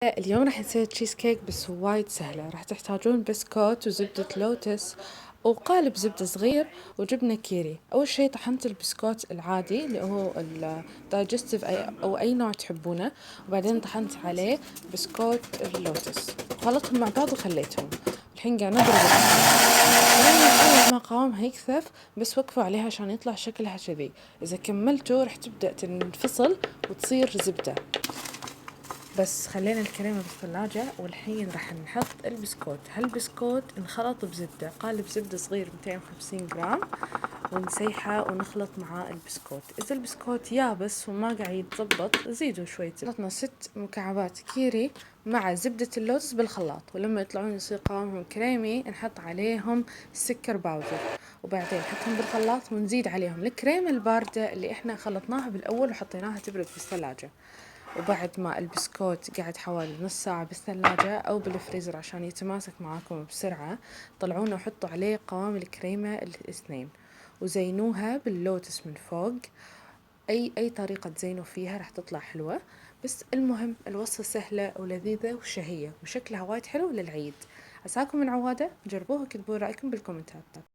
اليوم راح نسوي تشيز كيك بس وايد سهلة. راح تحتاجون بسكوت وزبدة لوتس وقالب زبدة صغير وجبنة كيري. أول شي طحنت البسكوت العادي اللي هو الدايجستيف أو أي نوع تحبونه، وبعدين طحنت عليه بسكوت اللوتس وخلطهم مع بعض وخليتهم. الحين قاعد نضرب أول ما قوامها يكثف بس وقفوا عليها عشان يطلع شكلها كذي. إذا كملتوا راح تبدأ تنفصل وتصير زبدة. بس خلينا الكريمة بالثلاجة، والحين راح نحط البسكوت. هالبسكوت انخلط بزبدة، قالب زبدة صغير 250 جرام، ونسيحه ونخلط مع البسكوت. إذا البسكوت يابس وما قاعد يتضبط زيدوا شوية زبدة. خلطنا 6 مكعبات كيري مع زبدة اللوتس بالخلاط، ولما يطلعون يصير قوامهم كريمي نحط عليهم سكر باودر، وبعدين نحطهم بالخلاط ونزيد عليهم الكريمة الباردة اللي احنا خلطناها بالأول وحطيناها تبرد في الثلاجة. وبعد ما البسكوت قعد حوالي نص ساعة بالثلاجة أو بالفريزر عشان يتماسك معاكم بسرعة، طلعونه وحطوا عليه قوام الكريمة الاثنين وزينوها باللوتس من فوق. أي طريقة تزينوا فيها راح تطلع حلوة. بس المهم الوصفة سهلة ولذيذة وشهية وشكلها وايد حلو للعيد. عساكم من عوادة، جربوها، كتبوا رأيكم بالكومنتات.